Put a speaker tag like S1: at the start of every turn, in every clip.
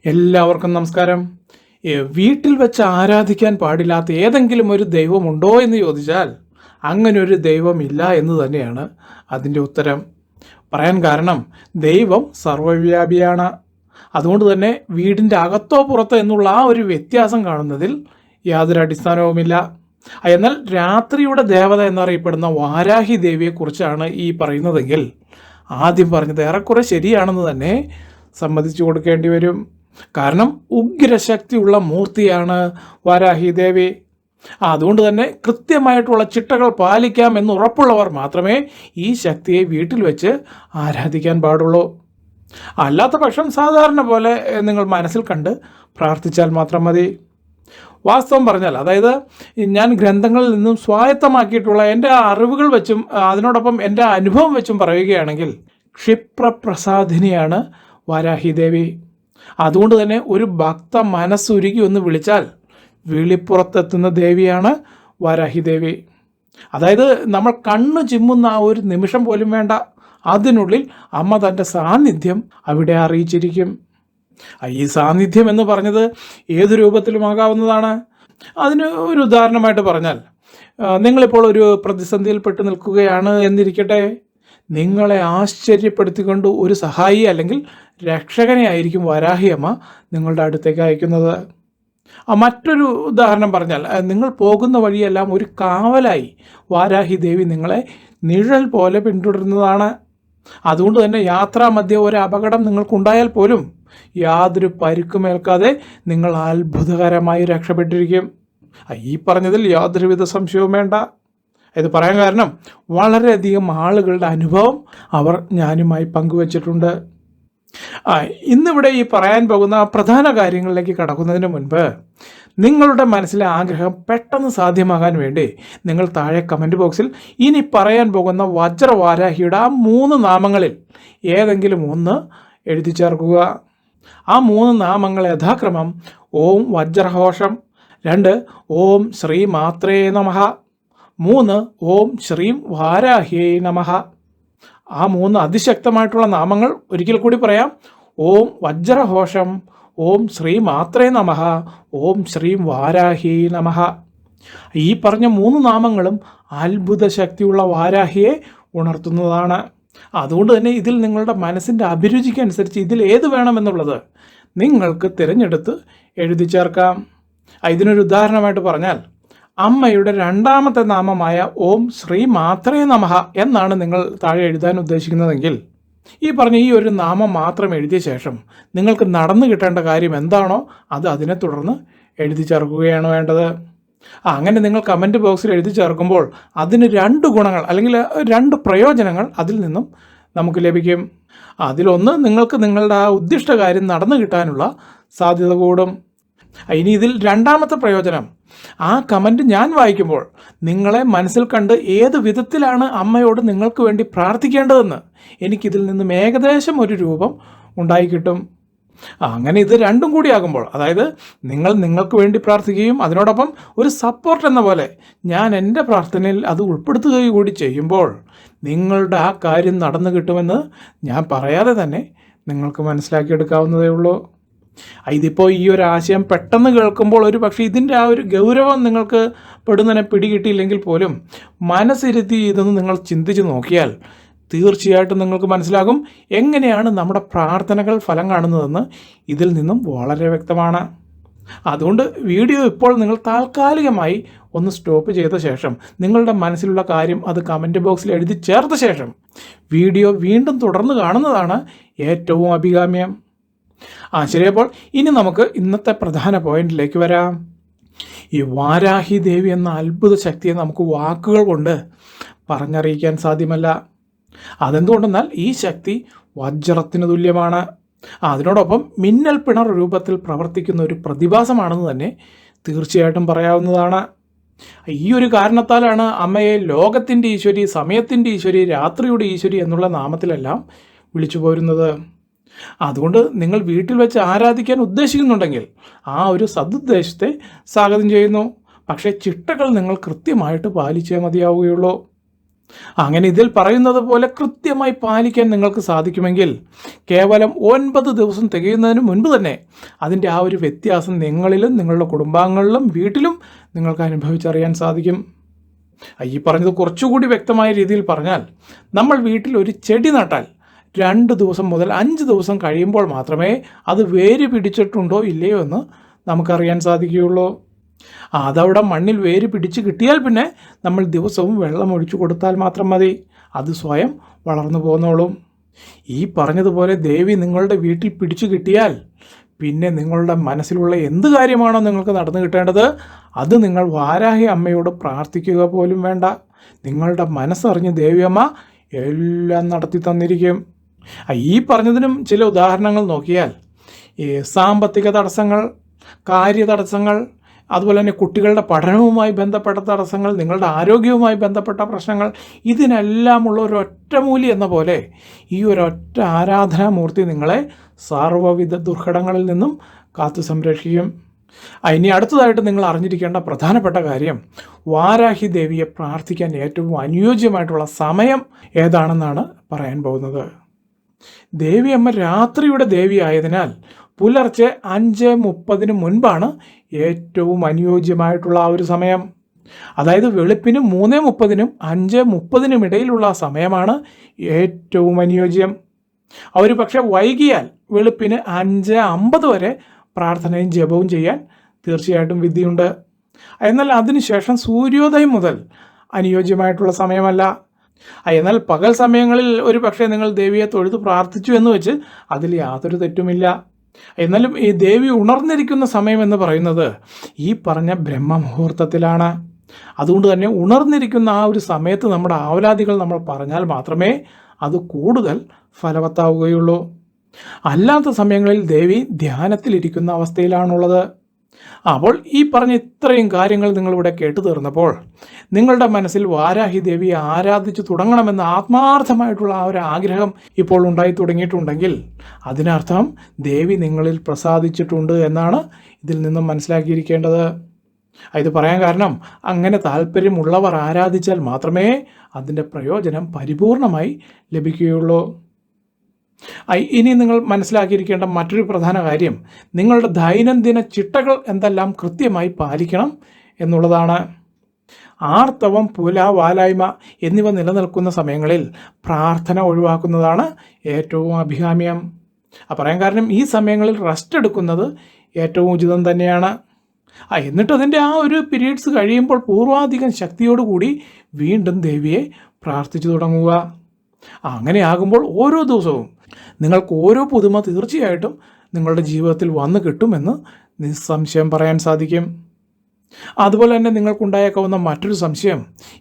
S1: എല്ലാവർക്കും നമസ്കാരം. വീട്ടിൽ വെച്ച് ആരാധിക്കാൻ പാടില്ലാത്ത ഏതെങ്കിലും ഒരു ദൈവമുണ്ടോ എന്ന് ചോദിച്ചാൽ അങ്ങനെ ഒരു ദൈവമില്ല എന്ന് തന്നെയാണ് അതിൻ്റെ ഉത്തരം. പറയാൻ കാരണം ദൈവം സർവ്വവ്യാപിയാണ്. അതുകൊണ്ട് തന്നെ വീടിൻ്റെ അകത്തോ പുറത്തോ എന്നുള്ള ആ ഒരു വ്യത്യാസം കാണുന്നതിൽ യാതൊരു അടിസ്ഥാനവുമില്ല. എന്നാൽ രാത്രിയുടെ ദേവത എന്നറിയപ്പെടുന്ന വാരാഹി ദേവിയെക്കുറിച്ചാണ് ഈ പറയുന്നതെങ്കിൽ ആദ്യം പറഞ്ഞത് ഏറെക്കുറെ ശരിയാണെന്ന് തന്നെ സമ്മതിച്ചു കൊടുക്കേണ്ടി വരും. കാരണം ഉഗ്രശക്തിയുള്ള മൂർത്തിയാണ് വാരാഹി ദേവി. അതുകൊണ്ട് തന്നെ കൃത്യമായിട്ടുള്ള ചിട്ടകൾ പാലിക്കാം എന്ന് ഉറപ്പുള്ളവർ മാത്രമേ ഈ ശക്തിയെ വീട്ടിൽ വെച്ച് ആരാധിക്കാൻ പാടുള്ളൂ. അല്ലാത്ത പക്ഷം സാധാരണ പോലെ നിങ്ങൾ മനസ്സിൽ കണ്ട് പ്രാർത്ഥിച്ചാൽ മാത്രം മതി. വാസ്തവം പറഞ്ഞാൽ, അതായത് ഞാൻ ഗ്രന്ഥങ്ങളിൽ നിന്നും സ്വായത്തമാക്കിയിട്ടുള്ള എൻ്റെ അറിവുകൾ വെച്ചും അതിനോടൊപ്പം എൻ്റെ അനുഭവം വെച്ചും പറയുകയാണെങ്കിൽ ക്ഷിപ്രപ്രസാദിനിയാണ് വാരാഹി ദേവി. അതുകൊണ്ട് തന്നെ ഒരു ഭക്ത മനസ്സുരുകി ഒന്ന് വിളിച്ചാൽ വിളിപ്പുറത്തെത്തുന്ന ദേവിയാണ് വാരാഹി ദേവി. അതായത് നമ്മൾ കണ്ണു ചിമ്മുന്ന ആ ഒരു നിമിഷം പോലും വേണ്ട, അതിനുള്ളിൽ അമ്മ തൻ്റെ സാന്നിധ്യം അവിടെ അറിയിച്ചിരിക്കും. ഈ സാന്നിധ്യം എന്ന് പറഞ്ഞത് ഏത് രൂപത്തിലുമാകാവുന്നതാണ്. അതിന് ഒരു ഉദാഹരണമായിട്ട് പറഞ്ഞാൽ, നിങ്ങളിപ്പോൾ ഒരു പ്രതിസന്ധിയിൽപ്പെട്ട് നിൽക്കുകയാണ് എന്നിരിക്കട്ടെ. നിങ്ങളെ ആശ്ചര്യപ്പെടുത്തിക്കൊണ്ട് ഒരു സഹായി അല്ലെങ്കിൽ രക്ഷകനെ ആയിരിക്കും വാരാഹി അമ്മ നിങ്ങളുടെ അടുത്തേക്ക് അയക്കുന്നത്. മറ്റൊരു ഉദാഹരണം പറഞ്ഞാൽ, നിങ്ങൾ പോകുന്ന വഴിയെല്ലാം ഒരു കാവലായി വാരാഹി ദേവി നിങ്ങളെ നിഴൽ പോലെ പിന്തുടരുന്നതാണ്. അതുകൊണ്ട് തന്നെ യാത്രാമധ്യേ ഒരു അപകടം നിങ്ങൾക്കുണ്ടായാൽ പോലും യാതൊരു പരുക്കുമേൽക്കാതെ നിങ്ങൾ അത്ഭുതകരമായി രക്ഷപ്പെട്ടിരിക്കും. ഈ പറഞ്ഞതിൽ യാതൊരുവിധ സംശയവും വേണ്ട. ഇത് പറയാൻ കാരണം വളരെയധികം ആളുകളുടെ അനുഭവം അവർ ഞാനുമായി പങ്കുവച്ചിട്ടുണ്ട്. ഇന്നിവിടെ ഈ പറയാൻ പോകുന്ന പ്രധാന കാര്യങ്ങളിലേക്ക് കടക്കുന്നതിന് മുൻപ് നിങ്ങളുടെ മനസ്സിലെ ആഗ്രഹം പെട്ടെന്ന് സാധ്യമാകാൻ വേണ്ടി നിങ്ങൾ താഴെ കമൻറ്റ് ബോക്സിൽ ഇനി പറയാൻ പോകുന്ന വജ്രവാരാഹിയുടെ ആ 3 നാമങ്ങളിൽ ഏതെങ്കിലും ഒന്ന് എഴുതി ചേർക്കുക. ആ 3 നാമങ്ങൾ യഥാക്രമം ഓം വജ്രഘോഷം, 2 ഓം ശ്രീ മാത്രേ നമഃ, 3 ഓം ശ്രീം വാരാഹ്യേ നമഃ. ആ 3 അതിശക്തമായിട്ടുള്ള നാമങ്ങൾ ഒരിക്കൽ കൂടി പറയാം. ഓം വജ്രഘോഷം, ഓം ശ്രീ മാത്രേ നമഃ, ഓം ശ്രീം വാരാഹ്യേ നമഃ. ഈ പറഞ്ഞ 3 നാമങ്ങളും അത്ഭുത ശക്തിയുള്ള വാരാഹിയെ ഉണർത്തുന്നതാണ്. അതുകൊണ്ട് തന്നെ ഇതിൽ നിങ്ങളുടെ മനസ്സിൻ്റെ അഭിരുചിക്കനുസരിച്ച് ഇതിൽ ഏത് വേണമെന്നുള്ളത് നിങ്ങൾക്ക് തിരഞ്ഞെടുത്ത് എഴുതി ചേർക്കാം. ഇതിനൊരു ഉദാഹരണമായിട്ട് പറഞ്ഞാൽ, അമ്മയുടെ 2ാമത്തെ നാമമായ ഓം ശ്രീ മാത്രേ നമഃ എന്നാണ് നിങ്ങൾ താഴെ എഴുതാൻ ഉദ്ദേശിക്കുന്നതെങ്കിൽ ഈ പറഞ്ഞ ഈ ഒരു നാമം മാത്രം എഴുതിയ ശേഷം നിങ്ങൾക്ക് നടന്നു കിട്ടേണ്ട കാര്യം എന്താണോ അത് അതിനെ തുടർന്ന് എഴുതി ചേർക്കുകയാണ് വേണ്ടത്. അങ്ങനെ നിങ്ങൾ കമൻറ്റ് ബോക്സിൽ എഴുതി ചേർക്കുമ്പോൾ അതിന് 2 ഗുണങ്ങൾ അല്ലെങ്കിൽ 2 പ്രയോജനങ്ങൾ അതിൽ നിന്നും നമുക്ക് ലഭിക്കും. അതിലൊന്ന്, നിങ്ങൾക്ക് നിങ്ങളുടെ ആ ഉദ്ദിഷ്ട കാര്യം നടന്നു കിട്ടാനുള്ള സാധ്യത കൂടും. ഇനി ഇതിൽ 2ാമത്തെ പ്രയോജനം, ആ കമൻറ്റ് ഞാൻ വായിക്കുമ്പോൾ നിങ്ങളെ മനസ്സിൽ കണ്ട് ഏത് വിധത്തിലാണ് അമ്മയോട് നിങ്ങൾക്ക് വേണ്ടി പ്രാർത്ഥിക്കേണ്ടതെന്ന് എനിക്കിതിൽ നിന്നും ഏകദേശം ഒരു രൂപം ഉണ്ടായിക്കിട്ടും. അങ്ങനെ ഇത് 2ഉം കൂടി ആകുമ്പോൾ, അതായത് നിങ്ങൾ നിങ്ങൾക്ക് വേണ്ടി പ്രാർത്ഥിക്കുകയും അതിനോടൊപ്പം ഒരു സപ്പോർട്ട് എന്ന പോലെ ഞാൻ എൻ്റെ പ്രാർത്ഥനയിൽ അത് ഉൾപ്പെടുത്തുകയും കൂടി ചെയ്യുമ്പോൾ നിങ്ങളുടെ ആ കാര്യം നടന്നു കിട്ടുമെന്ന് ഞാൻ പറയാതെ തന്നെ നിങ്ങൾക്ക് മനസ്സിലാക്കിയെടുക്കാവുന്നതേ ഉള്ളൂ. ഇതിപ്പോൾ ഈ ഒരു ആശയം പെട്ടെന്ന് കേൾക്കുമ്പോൾ ഒരു പക്ഷേ ഇതിൻ്റെ ആ ഒരു ഗൗരവം നിങ്ങൾക്ക് പെടുന്നതിനെ പിടികിട്ടിയില്ലെങ്കിൽ പോലും മനസ്സിരുത്തി ഇതൊന്ന് നിങ്ങൾ ചിന്തിച്ച് നോക്കിയാൽ തീർച്ചയായിട്ടും നിങ്ങൾക്ക് മനസ്സിലാകും എങ്ങനെയാണ് നമ്മുടെ പ്രാർത്ഥനകൾ ഫലം കാണുന്നതെന്ന് ഇതിൽ നിന്നും വളരെ വ്യക്തമാണ്. അതുകൊണ്ട് വീഡിയോ ഇപ്പോൾ നിങ്ങൾ താൽക്കാലികമായി ഒന്ന് സ്റ്റോപ്പ് ചെയ്ത ശേഷം നിങ്ങളുടെ മനസ്സിലുള്ള കാര്യം അത് കമൻറ്റ് ബോക്സിൽ എഴുതി ചേർത്ത ശേഷം വീഡിയോ വീണ്ടും തുടർന്ന് കാണുന്നതാണ് ഏറ്റവും അഭികാമ്യം. ശരി, അപ്പോൾ ഇനി നമുക്ക് ഇന്നത്തെ പ്രധാന പോയിന്റിലേക്ക് വരാം. ഈ വാരാഹി ദേവി എന്ന അത്ഭുത ശക്തിയെ നമുക്ക് വാക്കുകൾ കൊണ്ട് പറഞ്ഞറിയിക്കാൻ സാധ്യമല്ല. അതെന്തുകൊണ്ടെന്നാൽ ഈ ശക്തി വജ്രത്തിന് തുല്യമാണ്. അതിനോടൊപ്പം മിന്നൽ പിണർ രൂപത്തിൽ പ്രവർത്തിക്കുന്ന ഒരു പ്രതിഭാസമാണെന്ന് തന്നെ തീർച്ചയായിട്ടും പറയാവുന്നതാണ്. ഈ ഒരു കാരണത്താലാണ് അമ്മയെ ലോകത്തിൻ്റെ ഈശ്വരി, സമയത്തിൻ്റെ ഈശ്വരി, രാത്രിയുടെ ഈശ്വരി എന്നുള്ള നാമത്തിലെല്ലാം വിളിച്ചു പോരുന്നത്. അതുകൊണ്ട് നിങ്ങൾ വീട്ടിൽ വെച്ച് ആരാധിക്കാൻ ഉദ്ദേശിക്കുന്നുണ്ടെങ്കിൽ ആ ഒരു സദുദ്ദേശത്തെ സ്വാഗതം ചെയ്യുന്നു. പക്ഷേ ചിട്ടകൾ നിങ്ങൾ കൃത്യമായിട്ട് പാലിച്ചേ മതിയാവുകയുള്ളൂ. അങ്ങനെ ഇതിൽ പറയുന്നത് പോലെ കൃത്യമായി പാലിക്കാൻ നിങ്ങൾക്ക് സാധിക്കുമെങ്കിൽ കേവലം 9 ദിവസം തികയുന്നതിന് മുൻപ് തന്നെ അതിൻ്റെ ആ ഒരു വ്യത്യാസം നിങ്ങളിലും നിങ്ങളുടെ കുടുംബാംഗങ്ങളിലും വീട്ടിലും നിങ്ങൾക്ക് അനുഭവിച്ചറിയാൻ സാധിക്കും. ഈ പറഞ്ഞത് കുറച്ചുകൂടി വ്യക്തമായ രീതിയിൽ പറഞ്ഞാൽ, നമ്മൾ വീട്ടിൽ ഒരു ചെടി നട്ടാൽ 2 ദിവസം മുതൽ 5 ദിവസം കഴിയുമ്പോൾ മാത്രമേ അത് വേര് പിടിച്ചിട്ടുണ്ടോ ഇല്ലയോ എന്ന് നമുക്കറിയാൻ സാധിക്കുകയുള്ളൂ. അതവിടെ മണ്ണിൽ വേര് പിടിച്ച് കിട്ടിയാൽ പിന്നെ നമ്മൾ ദിവസവും വെള്ളം ഒഴിച്ചു കൊടുത്താൽ മാത്രം മതി, അത് സ്വയം വളർന്നു പോന്നോളും. ഈ പറഞ്ഞതുപോലെ ദേവി നിങ്ങളുടെ വീട്ടിൽ പിടിച്ചു കിട്ടിയാൽ പിന്നെ നിങ്ങളുടെ മനസ്സിലുള്ള എന്ത് കാര്യമാണോ നിങ്ങൾക്ക് നടന്നു കിട്ടേണ്ടത് അത് നിങ്ങൾ വാരാഹി അമ്മയോട് പ്രാർത്ഥിക്കുക പോലും വേണ്ട. നിങ്ങളുടെ മനസ്സറിഞ്ഞ് ദേവിയമ്മ എല്ലാം നടത്തി തന്നിരിക്കും. ഈ പറഞ്ഞതിനും ചില ഉദാഹരണങ്ങൾ നോക്കിയാൽ, ഈ സാമ്പത്തിക തടസ്സങ്ങൾ, കാര്യ തടസ്സങ്ങൾ, അതുപോലെ തന്നെ കുട്ടികളുടെ പഠനവുമായി ബന്ധപ്പെട്ട തടസ്സങ്ങൾ, നിങ്ങളുടെ ആരോഗ്യവുമായി ബന്ധപ്പെട്ട പ്രശ്നങ്ങൾ, ഇതിനെല്ലാമുള്ള ഒരൊറ്റമൂലി എന്ന പോലെ ഈ ഒരൊറ്റ ആരാധനാമൂർത്തി നിങ്ങളെ സർവ്വവിധ ദുർഘടങ്ങളിൽ നിന്നും കാത്തു സംരക്ഷിക്കും. ഇനി അടുത്തതായിട്ട് നിങ്ങൾ അറിഞ്ഞിരിക്കേണ്ട പ്രധാനപ്പെട്ട കാര്യം, വാരാഹി ദേവിയെ പ്രാർത്ഥിക്കാൻ ഏറ്റവും അനുയോജ്യമായിട്ടുള്ള സമയം ഏതാണെന്നാണ് പറയാൻ പോകുന്നത്. ദേവിയമ്മ രാത്രിയുടെ ദേവി ആയതിനാൽ പുലർച്ചെ 5:30 മുൻപാണ് ഏറ്റവും അനുയോജ്യമായിട്ടുള്ള ആ ഒരു സമയം. അതായത് വെളുപ്പിന് 3:30-നും 5:30-നും ഇടയിലുള്ള സമയമാണ് ഏറ്റവും അനുയോജ്യം. അവർ പക്ഷേ വൈകിയാൽ വെളുപ്പിന് 5:50 വരെ പ്രാർത്ഥനയും ജപവും ചെയ്യാൻ തീർച്ചയായിട്ടും വിധിയുണ്ട്. എന്നാൽ അതിനുശേഷം സൂര്യോദയം മുതൽ അനുയോജ്യമായിട്ടുള്ള സമയമല്ല. എന്നാൽ പകൽ സമയങ്ങളിൽ ഒരു പക്ഷേ നിങ്ങൾ ദേവിയെ തൊഴുത് പ്രാർത്ഥിച്ചു എന്ന് വെച്ച് അതിൽ യാതൊരു തെറ്റുമില്ല. എന്നാലും ഈ ദേവി ഉണർന്നിരിക്കുന്ന സമയം എന്ന് പറയുന്നത് ഈ പറഞ്ഞ ബ്രഹ്മമുഹൂർത്തത്തിലാണ്. അതുകൊണ്ട് തന്നെ ഉണർന്നിരിക്കുന്ന ആ ഒരു സമയത്ത് നമ്മുടെ ആവലാദികൾ നമ്മൾ പറഞ്ഞാൽ മാത്രമേ അത് കൂടുതൽ ഫലവത്താവുകയുള്ളൂ. അല്ലാത്ത സമയങ്ങളിൽ ദേവി ധ്യാനത്തിലിരിക്കുന്ന അവസ്ഥയിലാണുള്ളത്. അപ്പോൾ ഈ പറഞ്ഞ ഇത്രയും കാര്യങ്ങൾ നിങ്ങളിവിടെ കേട്ടു തീർന്നപ്പോൾ നിങ്ങളുടെ മനസ്സിൽ വാരാഹി ദേവിയെ ആരാധിച്ചു തുടങ്ങണമെന്ന ആത്മാർത്ഥമായിട്ടുള്ള ആ ഒരു ആഗ്രഹം ഇപ്പോൾ ഉണ്ടായി തുടങ്ങിയിട്ടുണ്ടെങ്കിൽ അതിനർത്ഥം ദേവി നിങ്ങളിൽ പ്രസാദിച്ചിട്ടുണ്ട് എന്നാണ് ഇതിൽ നിന്നും മനസ്സിലാക്കിയിരിക്കേണ്ടത്. ഇത് പറയാൻ കാരണം, അങ്ങനെ താല്പര്യമുള്ളവർ ആരാധിച്ചാൽ മാത്രമേ അതിൻ്റെ പ്രയോജനം പരിപൂർണമായി ലഭിക്കുകയുള്ളൂ. ഇനി നിങ്ങൾ മനസ്സിലാക്കിയിരിക്കേണ്ട മറ്റൊരു പ്രധാന കാര്യം, നിങ്ങളുടെ ദൈനംദിന ചിട്ടകൾ എന്തെല്ലാം കൃത്യമായി പാലിക്കണം എന്നുള്ളതാണ്. ആർത്തവം, പുല, വാലായ്മ എന്നിവ നിലനിൽക്കുന്ന സമയങ്ങളിൽ പ്രാർത്ഥന ഒഴിവാക്കുന്നതാണ് ഏറ്റവും അഭികാമ്യം. പറയാൻ കാരണം, ഈ സമയങ്ങളിൽ റെസ്റ്റ് എടുക്കുന്നത് ഏറ്റവും ഉചിതം തന്നെയാണ്. എന്നിട്ട് അതിൻ്റെ ആ ഒരു പീരീഡ്സ് കഴിയുമ്പോൾ പൂർവാധികം ശക്തിയോടുകൂടി വീണ്ടും ദേവിയെ പ്രാർത്ഥിച്ചു തുടങ്ങുക. അങ്ങനെയാകുമ്പോൾ ഓരോ ദിവസവും നിങ്ങൾക്ക് ഓരോ പുതുമ തീർച്ചയായിട്ടും നിങ്ങളുടെ ജീവിതത്തിൽ വന്നു കിട്ടുമെന്ന് നിസ്സംശയം പറയാൻ സാധിക്കും. അതുപോലെ തന്നെ നിങ്ങൾക്കുണ്ടായേക്കാവുന്ന മറ്റൊരു സംശയം,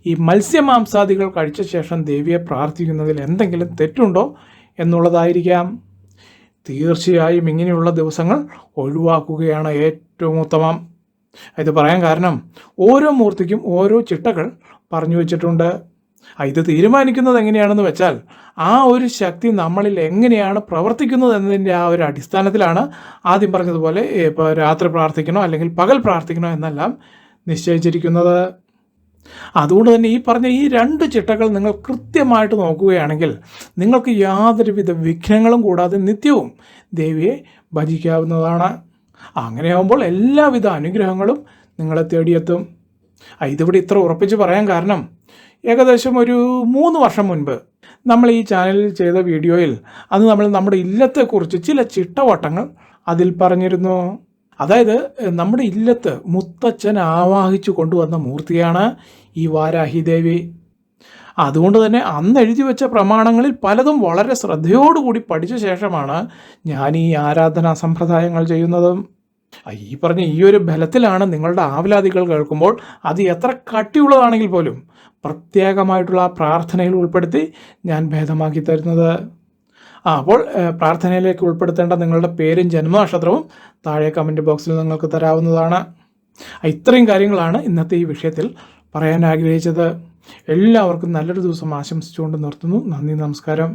S1: ഈ മത്സ്യമാംസാദികൾ കഴിച്ച ശേഷം ദേവിയെ പ്രാർത്ഥിക്കുന്നതിൽ എന്തെങ്കിലും തെറ്റുണ്ടോ എന്നുള്ളതായിരിക്കാം. തീർച്ചയായും ഇങ്ങനെയുള്ള ദിവസങ്ങൾ ഒഴിവാക്കുകയാണ് ഏറ്റവും ഉത്തമം. ഇത് പറയാൻ കാരണം, ഓരോ മൂർത്തിക്കും ഓരോ ചിട്ടകൾ പറഞ്ഞു വച്ചിട്ടുണ്ട്. ഇത് തീരുമാനിക്കുന്നത് എങ്ങനെയാണെന്ന് വെച്ചാൽ, ആ ഒരു ശക്തി നമ്മളിൽ എങ്ങനെയാണ് പ്രവർത്തിക്കുന്നത് എന്നതിൻ്റെ ആ ഒരു അടിസ്ഥാനത്തിലാണ് ആദ്യം പറഞ്ഞതുപോലെ ഇപ്പോൾ രാത്രി പ്രാർത്ഥിക്കണോ അല്ലെങ്കിൽ പകൽ പ്രാർത്ഥിക്കണോ എന്നെല്ലാം നിശ്ചയിച്ചിരിക്കുന്നത്. അതുകൊണ്ട് തന്നെ ഈ പറഞ്ഞ ഈ 2 ചിട്ടകൾ നിങ്ങൾ കൃത്യമായിട്ട് നോക്കുകയാണെങ്കിൽ നിങ്ങൾക്ക് യാതൊരുവിധ വിഘ്നങ്ങളും കൂടാതെ നിത്യവും ദേവിയെ ഭജിക്കാവുന്നതാണ്. അങ്ങനെയാകുമ്പോൾ എല്ലാവിധ അനുഗ്രഹങ്ങളും നിങ്ങളെ തേടിയെത്തും. ഇതിവിടെ ഇത്ര ഉറപ്പിച്ച് പറയാൻ കാരണം, ഏകദേശം ഒരു 3 വർഷം മുൻപ് നമ്മൾ ഈ ചാനലിൽ ചെയ്ത വീഡിയോയിൽ അന്ന് നമ്മൾ നമ്മുടെ ഇല്ലത്തെക്കുറിച്ച് ചില ചിട്ടവട്ടങ്ങൾ അതിൽ പറഞ്ഞിരുന്നു. അതായത് നമ്മുടെ ഇല്ലത്ത് മുത്തച്ഛൻ ആവാഹിച്ചു കൊണ്ടുവന്ന മൂർത്തിയാണ് ഈ വാരാഹി ദേവി. അതുകൊണ്ട് തന്നെ അന്ന് എഴുതി വെച്ച പ്രമാണങ്ങളിൽ പലതും വളരെ ശ്രദ്ധയോടുകൂടി പഠിച്ച ശേഷമാണ് ഞാൻ ഈ ആരാധനാ സമ്പ്രദായങ്ങൾ ചെയ്യുന്നതും. ഈ പറഞ്ഞ ഈ ഒരു ബലത്തിലാണ് നിങ്ങളുടെ ആവലാദികൾ കേൾക്കുമ്പോൾ അത് എത്ര കട്ടിയുള്ളതാണെങ്കിൽ പോലും പ്രത്യേകമായിട്ടുള്ള ആ പ്രാർത്ഥനയിൽ ഉൾപ്പെടുത്തി ഞാൻ ഭേദമാക്കി തരുന്നത്. അപ്പോൾ പ്രാർത്ഥനയിലേക്ക് ഉൾപ്പെടുത്തേണ്ട നിങ്ങളുടെ പേരും ജന്മനക്ഷത്രവും താഴെ കമൻറ്റ് ബോക്സിൽ നിങ്ങൾക്ക് തരാവുന്നതാണ്. ഇത്രയും കാര്യങ്ങളാണ് ഇന്നത്തെ ഈ വിഷയത്തിൽ പറയാൻ ആഗ്രഹിച്ചത്. എല്ലാവർക്കും നല്ലൊരു ദിവസം ആശംസിച്ചുകൊണ്ട് നിർത്തുന്നു. നന്ദി, നമസ്കാരം.